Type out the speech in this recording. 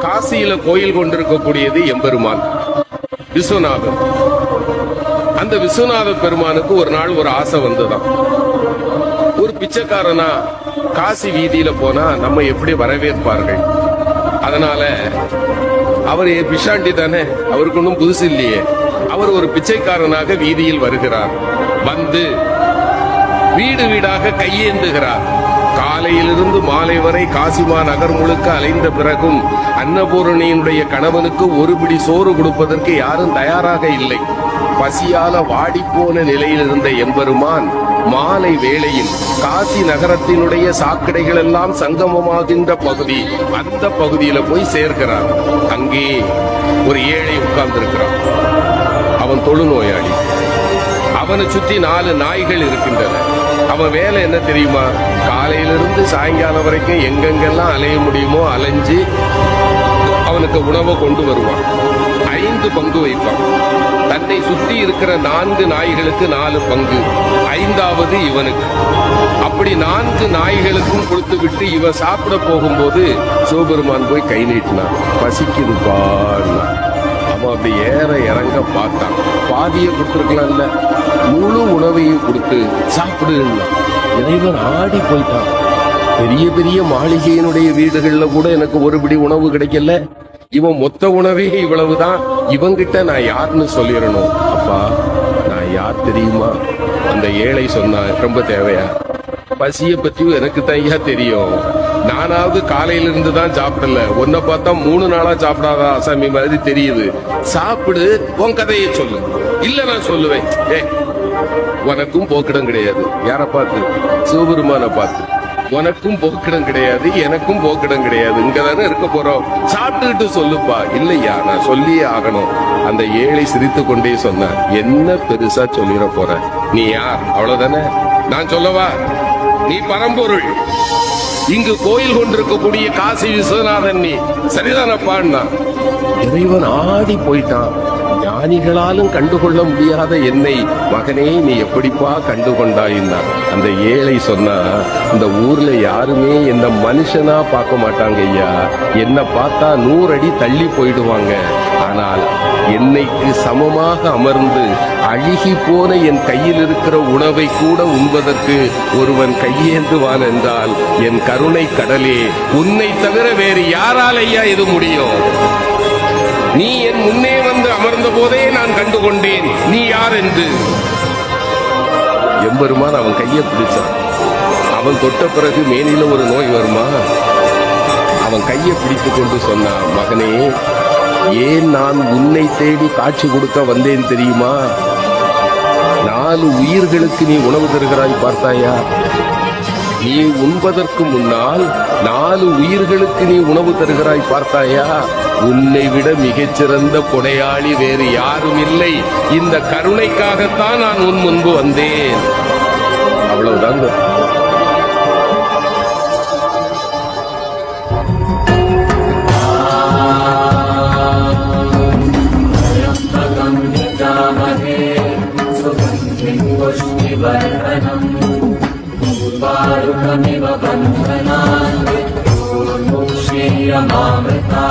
காசியில கோயில் கொண்டிருக்கக்கூடியது எம்பெருமான் விஸ்வநாதன். அந்த விஸ்வநாத பெருமானுக்கு ஒரு நாள் ஒரு ஆசை வந்துதான். ஒரு பிச்சைக்காரனா காசி வீதியில போனா நம்ம எப்படி வரவேற்பார்கள்? அதனால அவர் பிஷாண்டி தானே, அவருக்கு ஒன்றும் புதுசு இல்லையே. அவர் ஒரு பிச்சைக்காரனாக வீதியில் வருகிறார். வந்து வீடு வீடாக கையேந்துகிறார். காலையிலிருந்து மாலை வரை காசிமா நகர் முழுக்க அலைந்த பிறகும் அன்னபூரணியினுடைய கணவனுக்கு ஒரு பிடி சோறு கொடுப்பதற்கு யாரும் தயாராக இல்லை. பசியால வாடிப்போன நிலையில் இருந்த எம்பெருமான் மாலை வேளையில் காசி நகரத்தினுடைய சாக்கடைகள் எல்லாம் சங்கமமாகின்ற பகுதி, அந்த பகுதியில போய் சேர்க்கிறார். அங்கே ஒரு ஏழை உட்கார்ந்திருக்கிறான். அவன் தொழுநோயாளி. அவனை சுற்றி 4 நாய்கள் இருக்கின்றன. அவன் வேலை என்ன தெரியுமா? காலையிலிருந்து சாயங்காலம் வரைக்கும் எங்கெங்கெல்லாம் அலைய முடியுமோ அலைஞ்சு அவனுக்கு உணவை கொண்டு வருவான். 5 பங்கு வைப்பான். தன்னை சுற்றி இருக்கிற 4 நாய்களுக்கு 4 பங்கு, 5வது இவனுக்கு. அப்படி 4 நாய்களுக்கும் கொடுத்து விட்டு இவன் சாப்பிட போகும்போது சிவபெருமான் போய் கை நீட்டினான். பசிக்குதுப்பான்னா அவன் அப்படி ஏற இறங்க பார்த்தான். பாதியை கொடுத்துருக்கலாம்ல, முழு உணவையும் கொடுத்து சாப்பிடுன்னா இறைவன் ஆடி போயிட்டான். பெரிய பெரிய மாளிகையினுடைய வீடுகள்ல கூட எனக்கு ஒரு பிடி உணவு கிடைக்கல, இவன் மொத்த உணவே இவ்வளவுதான், இவங்கிட்ட நான் யாருன்னு சொல்லிடணும். அப்பா நான் யார் தெரியுமா? அந்த ஏழை சொன்னா, ரொம்ப தேவையா? பசிய பத்தி எனக்கு தையா தெரியும். நானாவது காலையிலிருந்து தான் சாப்பிடல, உன்னை பார்த்தா 3 நாளா சாப்பிடாத அசாமி மாதிரி தெரியுது. சாப்பிடு, உன் கதையை சொல்லு. இல்ல நான் சொல்லுவேன். உனக்கும் போக்கிடம் கிடையாது. யார பார்த்து? சிவபெருமான பார்த்து. உனக்கும் போக்கிடம் கிடையாது, எனக்கும் போக்கிடம் கிடையாது. இங்கதானே இருக்க போறோம், சாப்பிட்டுக்கிட்டு சொல்லுப்பா. இல்லையா, நான் சொல்லியே ஆகணும். அந்த ஏழை சிரித்து கொண்டே சொன்னார், என்ன பெருசா சொல்லிட போற? நீ யார்? அவ்வளவுதானே. நான் சொல்லவா? நீ பரம்பொருள். இங்கு கோயில் கொண்டிருக்கக்கூடிய காசி விஸ்வநாதன் நீ. சரிதானப்பான்னா இறைவன் ஆடி போயிட்டான். ஞானிகளாலும் கண்டுகொள்ள முடியாத என்னை மகனே நீ எப்படிப்பா கண்டுகொண்டாயின்னா அந்த ஏழை சொன்னா, இந்த ஊர்ல யாருமே என்ன மனுஷனா பார்க்க மாட்டாங்க ஐயா. என்ன பார்த்தா 100 அடி தள்ளி போயிடுவாங்க. ஆனால் என்னைக்கு சமமாக அமர்ந்து அழுகி போன என் கையில் இருக்கிற உணவை கூட உண்பதற்கு ஒருவன் கையேந்துவான் என்றால் என் கருணை கடலே, உன்னை தவிர வேறு யாரால் ஐயா இது முடியும்? நீ என் முன்னே வந்து அமர்ந்த போதே நான் கண்டுகொண்டேன் நீ யார் என்று. எம்பெருமான் அவன் கையை பிடிச்சான். அவன் தொட்ட பிறகு மேனில ஒரு நோய் வருமா? அவன் கையை பிடித்து கொண்டு சொன்னான், மகனே ஏன் நான் உன்னை தேடி காட்சி கொடுக்க வந்தேன் தெரியுமா? 4 உயிர்களுக்கு நீ உணவு தருகிறாய் பார்த்தாயா? நீ உண்பதற்கு முன்னால் 4 உயிர்களுக்கு நீ உணவு தருகிறாய் பார்த்தாயா? உன்னை விட மிகச்சிறந்த கொடையாளி வேறு யாரும் இல்லை. இந்த கருணைக்காகத்தான் நான் உன் முன்பு வந்தேன். அவ்வளவுதான். Varukamiva bandhanam, Murmukshiya mamrita.